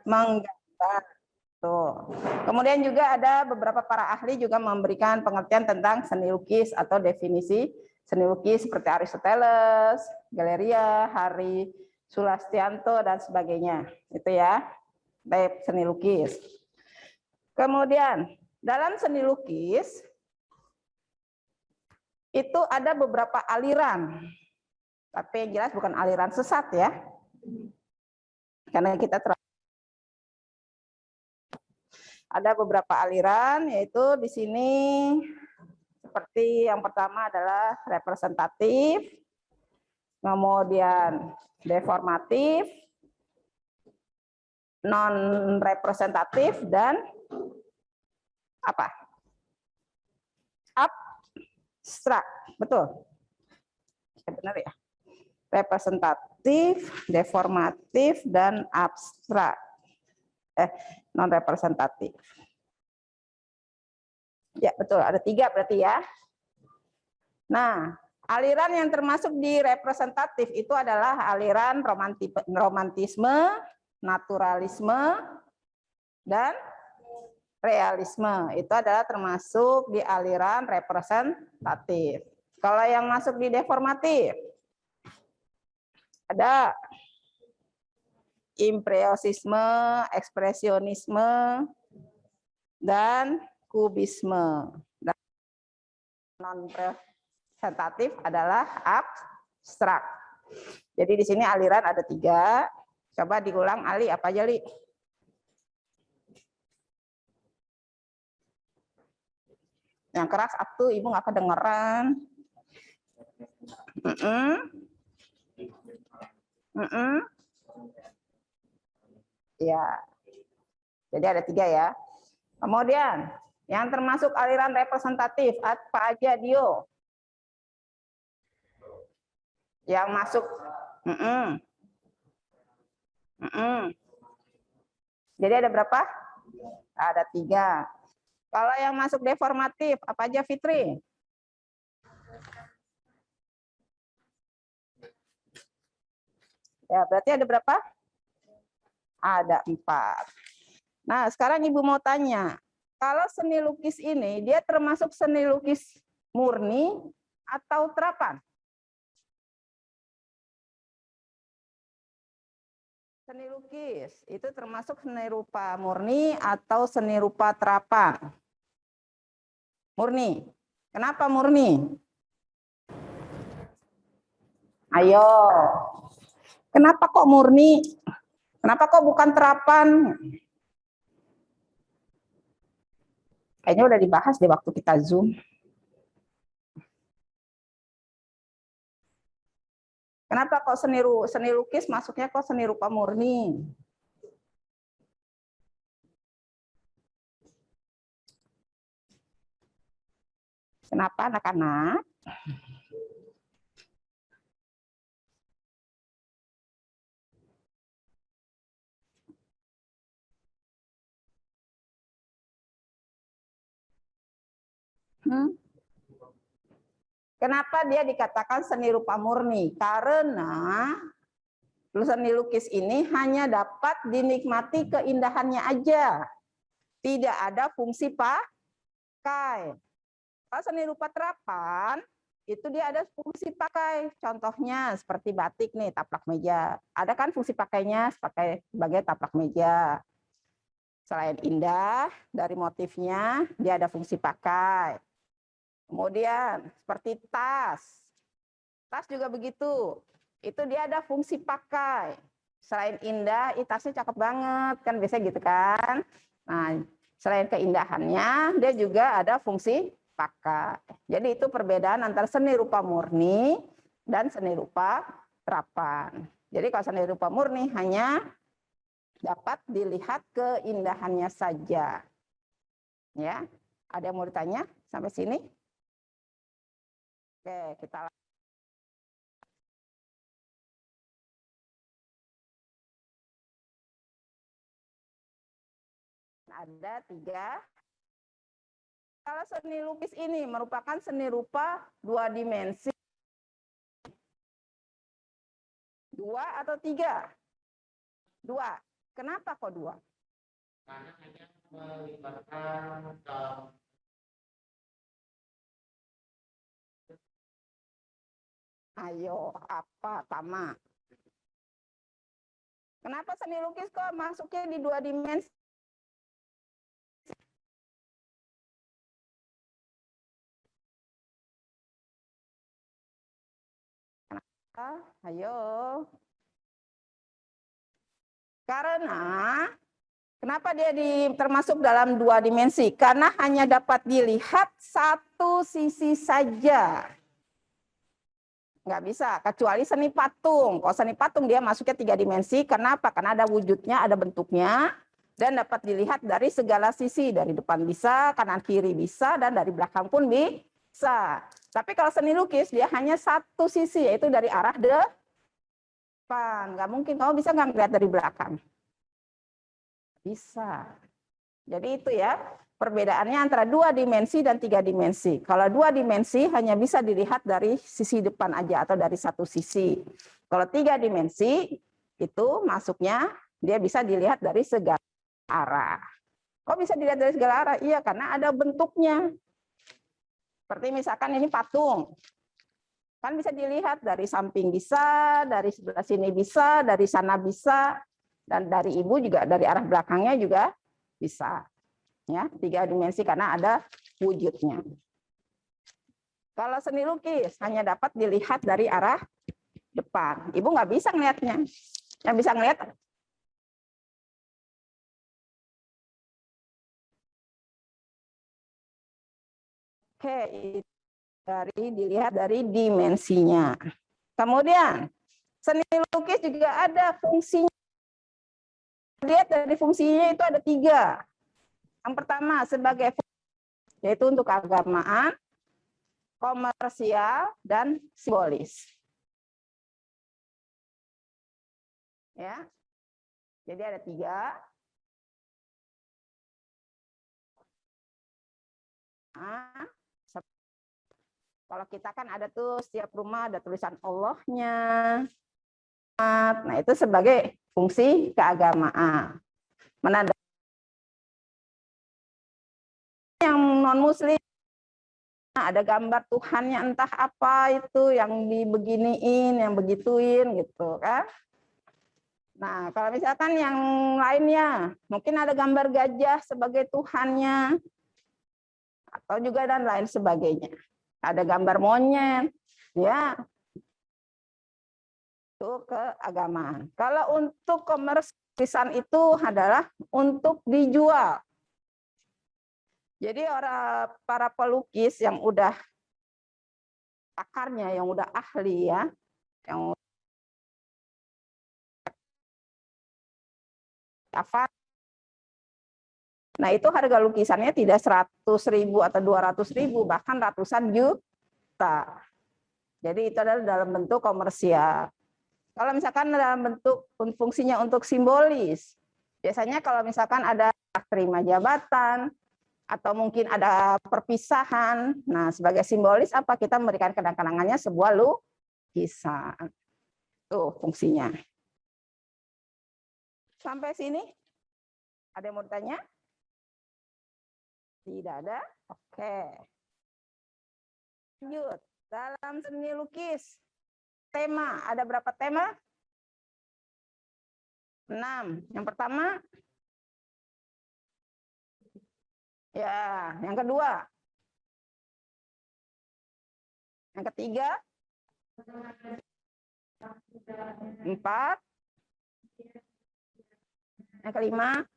menggambar. Tuh. Kemudian juga ada beberapa para ahli juga memberikan pengertian tentang seni lukis atau definisi seni lukis seperti Aristoteles, Galeria, Hari Sulastianto dan sebagainya. Itu ya, baik seni lukis. Kemudian dalam seni lukis itu ada beberapa aliran, tapi yang jelas bukan aliran sesat ya, karena kita ada beberapa aliran, yaitu di sini seperti yang pertama adalah representatif, kemudian deformatif, non representatif, dan apa? Abstrak, betul? Benar ya? Representatif, deformatif, dan abstrak. Non representatif. Ya betul, ada 3 berarti ya. Nah, aliran yang termasuk di representatif itu adalah aliran romantisme, naturalisme, dan realisme. Itu adalah termasuk di aliran representatif. Kalau yang masuk di deformatif, ada impressionisme, ekspresionisme, dan kubisme. Dan non representatif adalah abstrak. Jadi di sini aliran ada 3. Coba diulang, Ali, apa aja, Li? Yang keras tuh ibu nggak kedengeran. Ya, jadi ada 3 ya. Kemudian yang termasuk aliran representatif apa aja, Dio? Yang masuk, jadi ada berapa? Ada 3. Kalau yang masuk deformatif apa aja, Fitri? Ya, berarti ada berapa? Ada 4. Nah, sekarang Ibu mau tanya, kalau seni lukis ini, dia termasuk seni lukis murni atau terapan? Seni lukis, itu termasuk seni rupa murni atau seni rupa terapan? Murni. Kenapa murni? Ayo. Kenapa kok murni? Kenapa kok bukan terapan? Kayaknya udah dibahas di waktu kita Zoom. Kenapa kok seni lukis masuknya kok seni rupa murni? Kenapa anak-anak? Kenapa dia dikatakan seni rupa murni? Karena seni lukis ini hanya dapat dinikmati keindahannya aja. Tidak ada fungsi pakai. Kalau seni rupa terapan, itu dia ada fungsi pakai. Contohnya seperti batik nih, taplak meja. Ada kan fungsi pakainya sebagai taplak meja. Selain indah dari motifnya, dia ada fungsi pakai. Kemudian seperti tas. Tas juga begitu. Itu dia ada fungsi pakai. Selain indah, tasnya cakep banget. Kan biasanya gitu kan. Nah, selain keindahannya, dia juga ada fungsi pakai. Jadi itu perbedaan antara seni rupa murni dan seni rupa terapan. Jadi kalau seni rupa murni hanya dapat dilihat keindahannya saja. Ya, ada yang mau ditanya sampai sini? Oke, kita ada 3. Kalau seni lukis ini merupakan seni rupa 2 dimensi, 2 atau 3? 2. Kenapa kok 2? Karena hanya melibatkan Ayo, apa Tama? Kenapa seni lukis kok masuknya di 2 dimensi? Kenapa? Ayo. Karena kenapa dia termasuk dalam 2 dimensi? Karena hanya dapat dilihat satu sisi saja. Nggak bisa, kecuali seni patung. Kalau seni patung dia masuknya 3 dimensi. Kenapa? Karena ada wujudnya, ada bentuknya, dan dapat dilihat dari segala sisi. Dari depan bisa, kanan kiri bisa, dan dari belakang pun bisa. Tapi kalau seni lukis, dia hanya satu sisi, yaitu dari arah depan. Nggak mungkin, kamu bisa nggak melihat dari belakang? Bisa. Jadi itu ya, perbedaannya antara 2 dimensi dan 3 dimensi. Kalau 2 dimensi hanya bisa dilihat dari sisi depan aja atau dari satu sisi. Kalau 3 dimensi itu masuknya dia bisa dilihat dari segala arah. Kok bisa dilihat dari segala arah? Iya, karena ada bentuknya. Seperti misalkan ini patung. Kan bisa dilihat dari samping bisa, dari sebelah sini bisa, dari sana bisa, dan dari ibu juga dari arah belakangnya juga bisa. Ya, 3 dimensi karena ada wujudnya. Kalau seni lukis hanya dapat dilihat dari arah depan. Ibu nggak bisa ngelihatnya. Yang bisa ngelihat dilihat dari dimensinya. Kemudian seni lukis juga ada fungsinya. Lihat dari fungsinya itu ada 3. Yang pertama sebagai yaitu untuk keagamaan, komersial, dan simbolis. Ya, jadi ada 3. Nah, kalau kita kan ada tuh setiap rumah ada tulisan Allahnya. Nah, itu sebagai fungsi keagamaan. Menandakan yang non-muslim ada gambar Tuhannya entah apa itu yang dibeginiin, yang begituin gitu kan. Nah, kalau misalkan yang lainnya, mungkin ada gambar gajah sebagai Tuhannya, atau juga dan lain sebagainya. Ada gambar monyet, ya, itu keagamaan. Kalau untuk komersialisan itu adalah untuk dijual. Jadi para pelukis yang udah pakarnya, yang udah ahli ya, yang hafal. Nah, itu harga lukisannya tidak 100.000 atau 200.000, bahkan ratusan juta. Jadi itu adalah dalam bentuk komersial. Kalau misalkan dalam bentuk fungsinya untuk simbolis, biasanya kalau misalkan ada terima jabatan, atau mungkin ada perpisahan, nah sebagai simbolis apa? Kita memberikan kenang-kenangannya sebuah lukisan. Tuh fungsinya. Sampai sini? Ada yang mau tanya? Tidak ada? Oke. Lanjut. Dalam seni lukis, tema. Ada berapa tema? 6. Yang pertama? Ya. Yang kedua? Yang ketiga? 4. Yang kelima?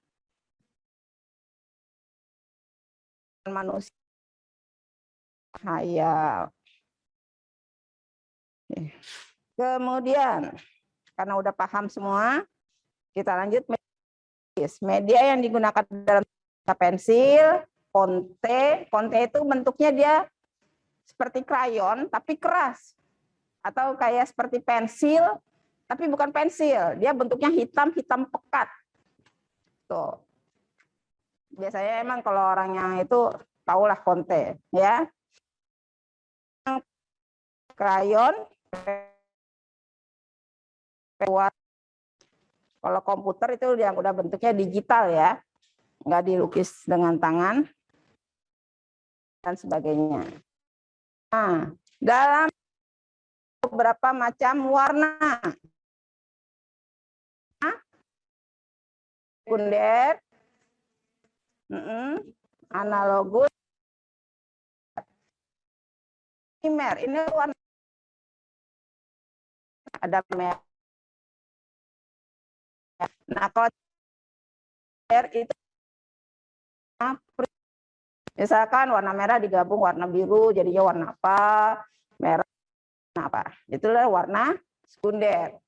Manusia. Hayal. Kemudian, karena udah paham semua, kita lanjut media yang digunakan dalam pensil, konte. Konte itu bentuknya dia seperti krayon tapi keras, atau kayak seperti pensil tapi bukan pensil, dia bentuknya hitam pekat. Tuh. Biasanya emang kalau orangnya itu tahulah konte, ya. Krayon Kalau komputer itu yang udah bentuknya digital ya, nggak dilukis dengan tangan dan sebagainya. Nah, dalam beberapa macam warna sekunder, analogus, primer. Ini warna ada merah. Nah, kalau itu misalkan warna merah digabung warna biru, jadinya warna apa? Merah, warna apa? Itulah warna sekunder.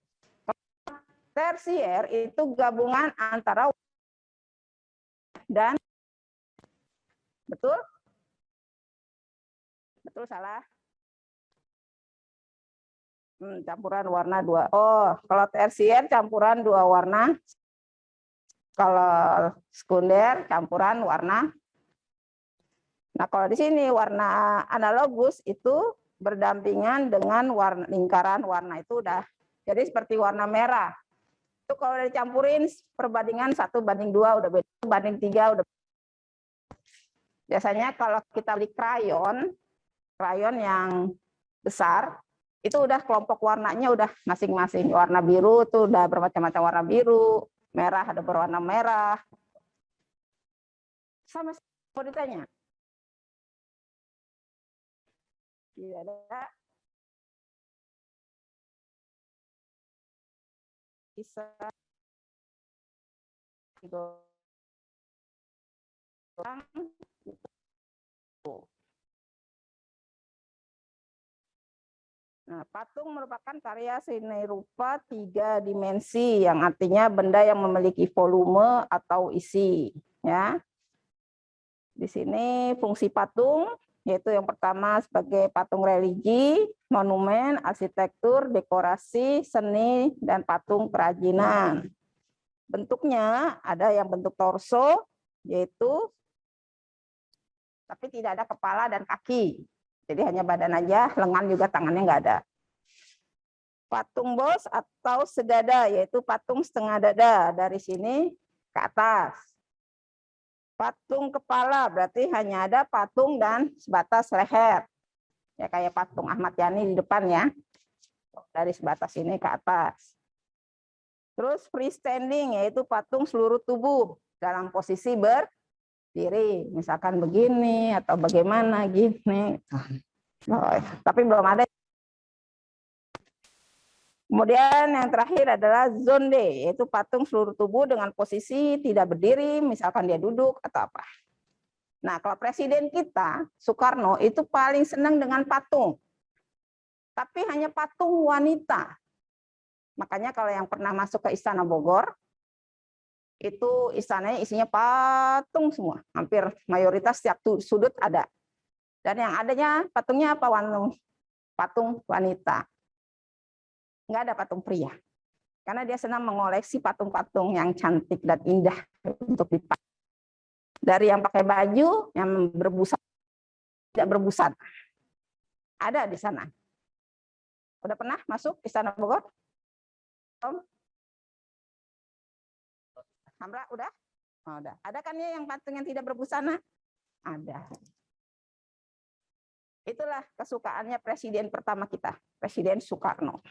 Tersier itu gabungan antara dan betul? Betul salah? Campuran warna dua. Oh, kalau tersier campuran dua warna. Kalau sekunder campuran warna. Nah, kalau di sini warna analogus itu berdampingan dengan warna lingkaran warna itu udah jadi seperti warna merah. Itu kalau dicampurin perbandingan 1:2 udah beda, 1:3 udah beda. Biasanya kalau kita beli krayon yang besar, itu udah kelompok warnanya udah masing-masing. Warna biru itu udah bermacam-macam warna biru, merah ada berwarna merah. Sama mau ditanya? Tidak ada. Bisa digolang. Nah, patung merupakan karya seni rupa 3 dimensi yang artinya benda yang memiliki volume atau isi, ya. Di sini fungsi patung yaitu yang pertama sebagai patung religi, monumen, arsitektur, dekorasi, seni dan patung kerajinan. Bentuknya ada yang bentuk torso yaitu tapi tidak ada kepala dan kaki. Jadi hanya badan aja, lengan juga tangannya nggak ada. Patung bos atau sedada, yaitu patung setengah dada dari sini ke atas. Patung kepala berarti hanya ada patung dan sebatas leher. Ya kayak patung Ahmad Yani di depan ya. Dari sebatas ini ke atas. Terus freestanding yaitu patung seluruh tubuh dalam posisi berdiri, misalkan begini atau bagaimana gini. Oh, tapi belum ada. Kemudian yang terakhir adalah zonde, yaitu patung seluruh tubuh dengan posisi tidak berdiri, misalkan dia duduk atau apa. Nah, kalau presiden kita, Soekarno, itu paling senang dengan patung. Tapi hanya patung wanita. Makanya kalau yang pernah masuk ke Istana Bogor, itu istananya isinya patung semua. Hampir mayoritas setiap sudut ada. Dan yang adanya patungnya apa? Patung wanita. Nggak ada patung pria. Karena dia senang mengoleksi patung-patung yang cantik dan indah untuk dipakai. Dari yang pakai baju, yang berbusa, tidak berbusan. Ada di sana. Udah pernah masuk Istana Bogor? Om? Hamra, udah? Oh, udah. Ada kan ya yang patung yang tidak berbusana? Ada. Itulah kesukaannya presiden pertama kita, Presiden Soekarno.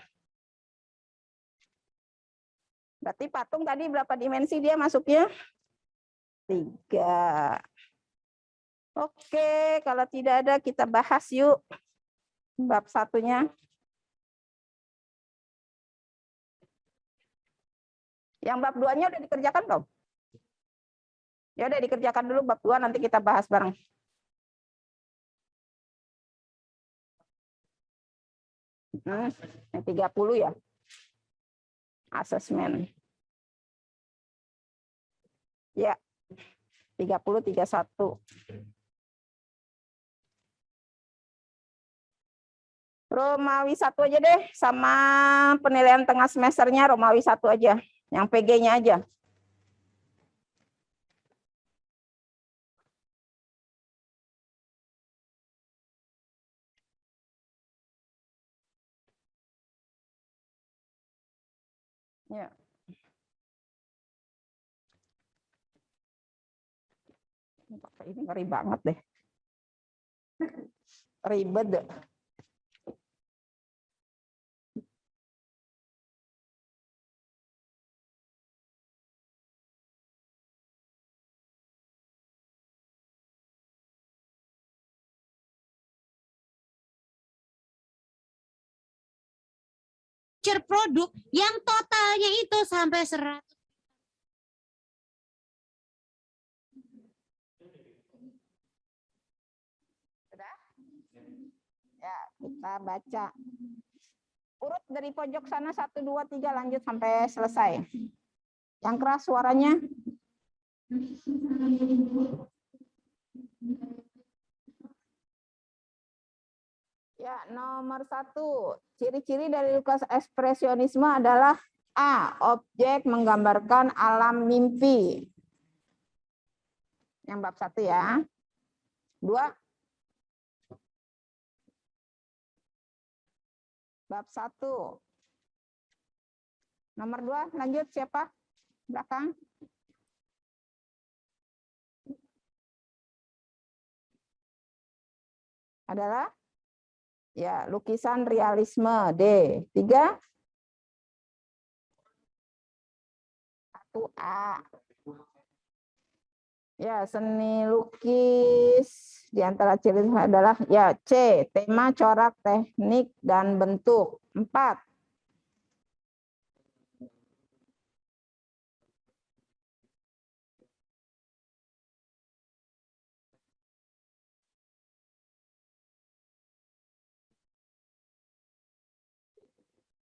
Berarti patung tadi berapa dimensi dia masuknya? 3. Oke, kalau tidak ada kita bahas yuk. Bab 1-nya. Yang bab 2-nya udah dikerjakan belum? Ya udah dikerjakan dulu bab 2, nanti kita bahas bareng. Yang 30 ya. Asesmen. Ya. 30 31. Romawi 1 aja deh, sama penilaian tengah semesternya Romawi 1 aja, yang PG-nya aja. Ya. Ini ngeri banget deh. Ribet deh. Produk yang totalnya itu sampai 100. Sudah? Ya, kita baca. Urut dari pojok sana 1, 2, 3 lanjut sampai selesai. Yang keras suaranya. Ya, nomor 1. Ciri-ciri dari lukisan ekspresionisme adalah A. Objek menggambarkan alam mimpi. Yang bab 1 ya. 2. Bab 1. Nomor 2, lanjut siapa? Belakang. Adalah ya, lukisan realisme. D. 3. 1A. Ya, seni lukis di antara ciri adalah ya C. Tema, corak, teknik, dan bentuk. 4.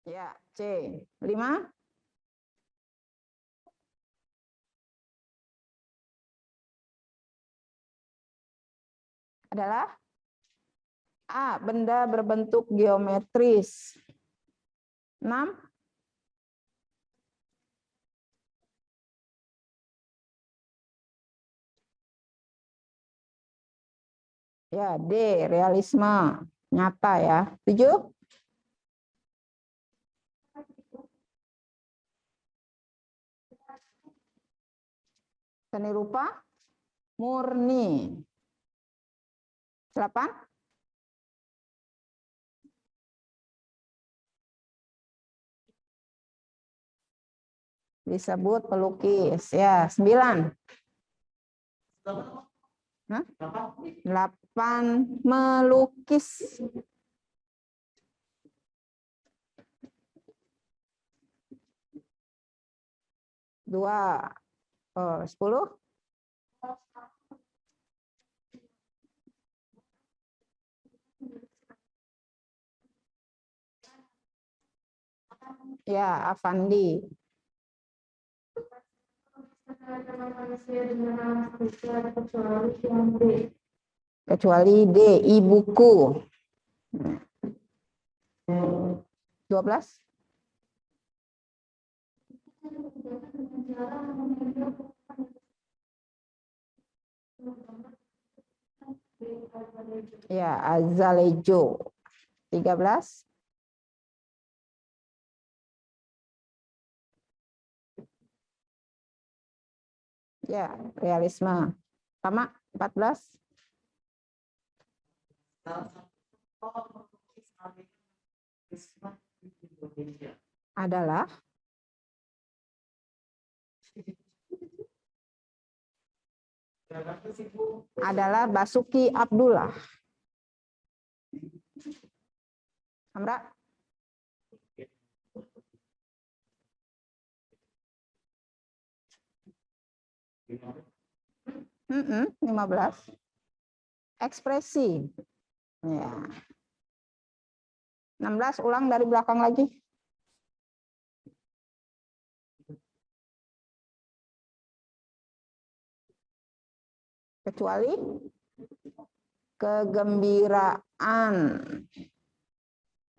Ya, C. 5. Adalah A. Benda berbentuk geometris. 6. Ya, D. Realisme. Nyata ya. 7. Seni rupa murni. 8. Disebut pelukis. Ya, 9. 8 melukis. 2. 10. Ya, Avandi. Kecuali D, ibuku. 12. Ya, Azalejo. 13. Ya, realisme. Sama 14. Adalah Basuki Abdullah. Amra. Mm-mm, 15. Ekspresi. Ya. 16, ulang dari belakang lagi. Kecuali kegembiraan.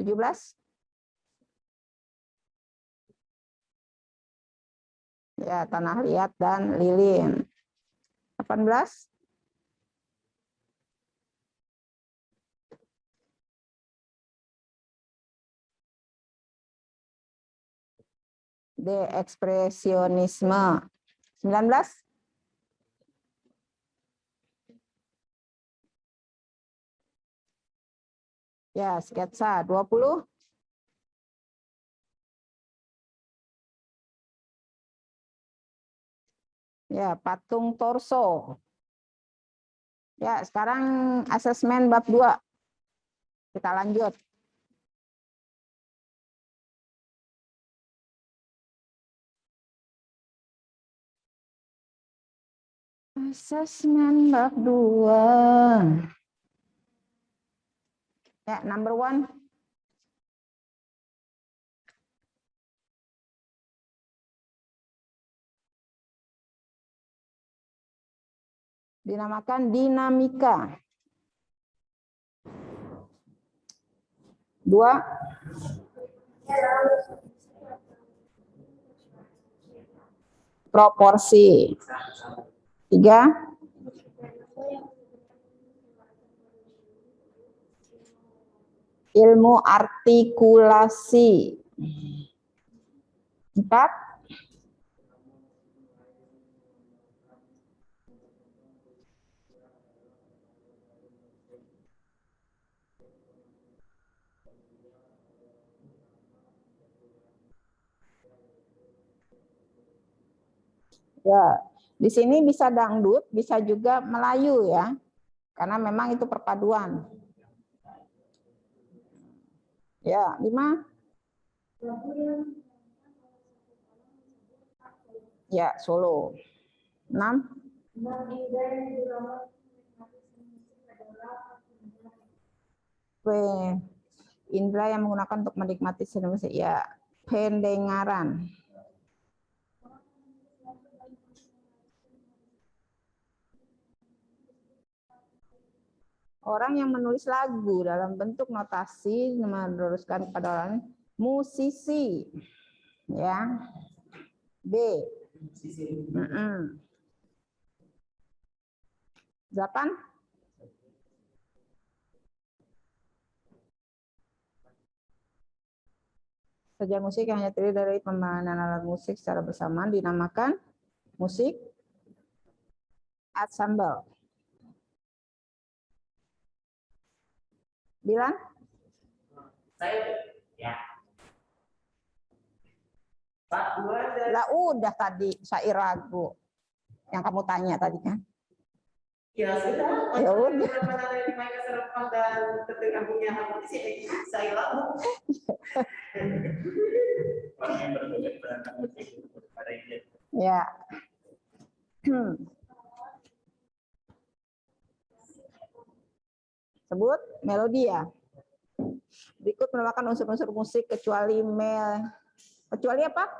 17. Ya, tanah liat dan lilin. 18. D. Ekspresionisme. 19. Ya, sketsa 20. Ya, patung torso. Ya, sekarang asesmen bab 2. Kita lanjut. Asesmen bab 2. Ya, number 1. Dinamakan dinamika. 2. Proporsi. 3. Ilmu artikulasi. 4. Ya, di sini bisa dangdut, bisa juga Melayu ya. Karena memang itu perpaduan. Ya, 5. Ya, solo. 6. Indra yang menggunakan untuk menikmati seni musik. Ya, pendengaran. Orang yang menulis lagu dalam bentuk notasi meneruskan kepada orang lain, musisi. Ya. B. 8. Sajian musik yang hanya terdiri dari pemainan alat musik secara bersamaan dinamakan musik ensemble. 9. Ya. Lah udah tadi syair lagu yang kamu tanya tadi kan? Ya sudah. Ya udah. Dan ketika punya harmonis ini saya lalu. Ya. Sebut melodi ya. Berikut merupakan unsur-unsur musik kecuali kecuali apa?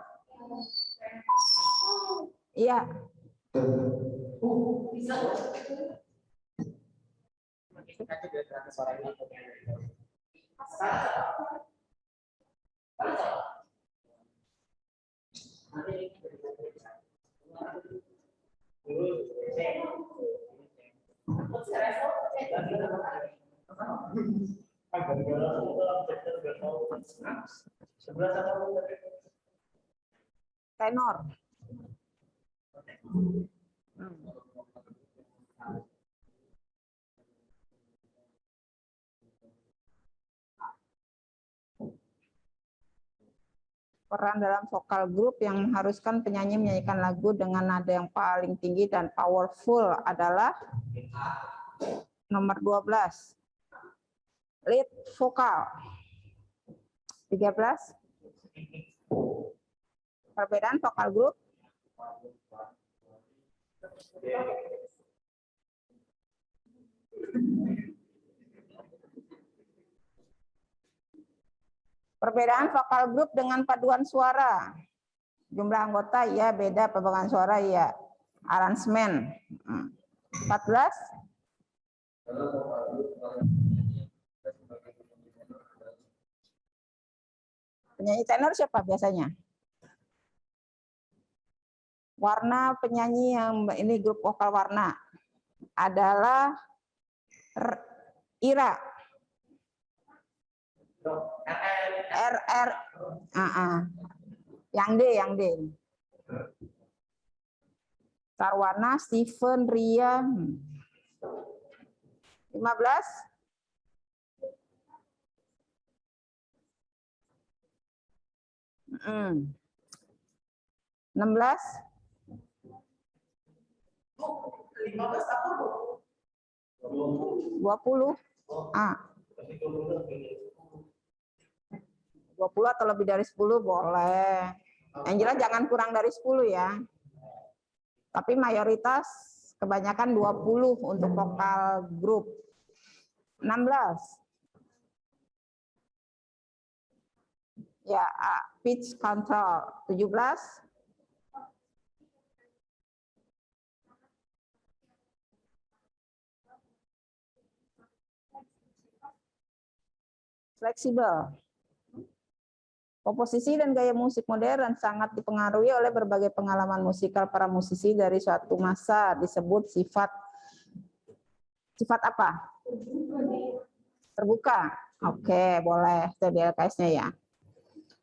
Iya. Bisa. Tenor. Peran dalam vokal group yang mengharuskan penyanyi menyanyikan lagu dengan nada yang paling tinggi dan powerful adalah nomor 12. Lead vokal. 13. Perbedaan vokal group. Perbedaan vokal group dengan paduan suara. Jumlah anggota ya beda, pembagian suara ya. Aransemen. 14. Penyanyi tenor siapa biasanya? Warna penyanyi yang ini grup vokal warna adalah Ira. RR. Yang D. Sarwana, Steven, Ria. 15. 16, 15 apa, Bu? 20. 20 atau lebih dari 10 boleh. Yang jelas jangan kurang dari 10 ya. Tapi mayoritas kebanyakan 20 untuk vokal grup. 16. Ya, pitch control. 17. Fleksibel. Komposisi dan gaya musik modern sangat dipengaruhi oleh berbagai pengalaman musikal para musisi dari suatu masa. Disebut sifat apa? Terbuka. Oke, boleh. Itu di LKS-nya ya.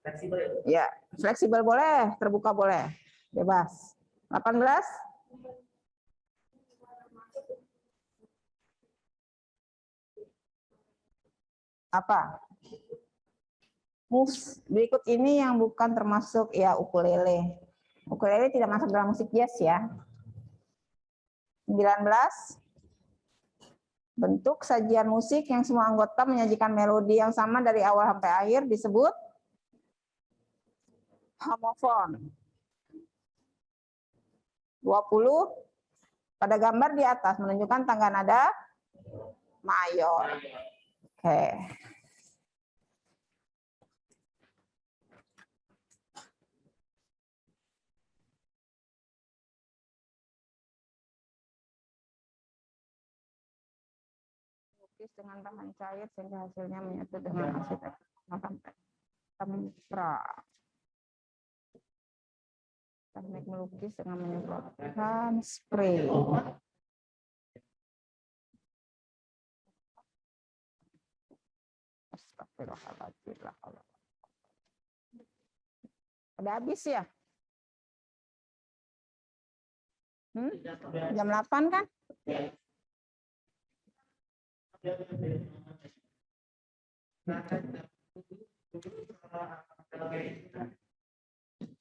Fleksibel ya? Ya, fleksibel boleh, terbuka boleh. Bebas. 18. Apa? Berikut ini yang bukan termasuk ya ukulele. Ukulele tidak masuk dalam musik jazz ya. 19. Bentuk sajian musik yang semua anggota menyajikan melodi yang sama dari awal sampai akhir disebut homofon. 20. Pada gambar di atas menunjukkan tangga nada mayor. Oke. Lukis dengan bahan cair sehingga hasilnya menyatu dengan arsitektur tempera. Teknik melukis dengan menyemprotkan spray. Astagfirullahaladzim. Udah habis ya? Jam 8 kan?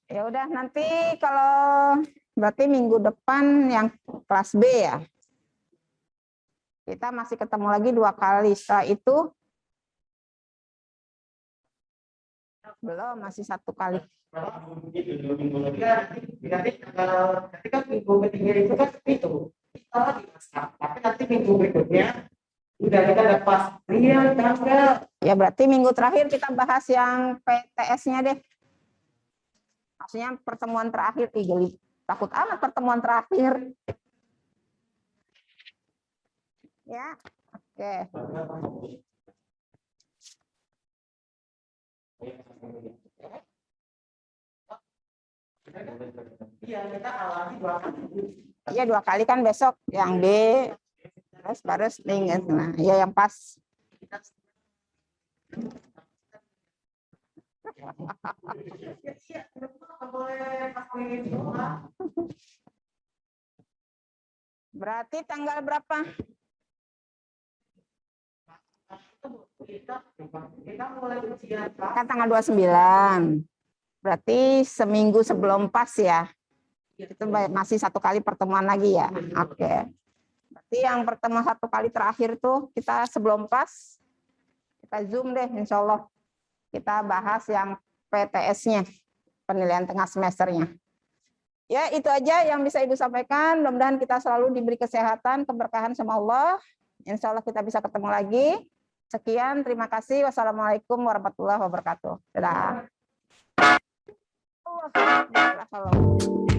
Ya udah, nanti kalau berarti minggu depan yang kelas B ya. Kita masih ketemu lagi 2 kali. Setelah itu belum, masih 1 kali. Ketika minggu ketiga itu kan itu kita lagi masak, tapi nanti minggu berikutnya udah kita dapat tanggal. Ya berarti minggu terakhir kita bahas yang PTS-nya deh. Maksudnya pertemuan terakhir. Takut amat pertemuan terakhir. Ya, oke. Iya, kita alami 2 kali. Iya 2 kali kan besok yang D terus baru nah ya yang pas. Berarti tanggal berapa? Kan tanggal 29. Berarti seminggu sebelum pas ya. Itu masih 1 kali pertemuan lagi ya. Oke. Berarti yang pertemuan 1 kali terakhir tuh kita sebelum pas kita Zoom deh, insya Allah. Kita bahas yang PTS-nya, penilaian tengah semesternya. Ya, itu aja yang bisa Ibu sampaikan. Mudah-mudahan kita selalu diberi kesehatan, keberkahan sama Allah. Insya Allah kita bisa ketemu lagi. Sekian, terima kasih. Wassalamualaikum warahmatullahi wabarakatuh. Dadah. Allah.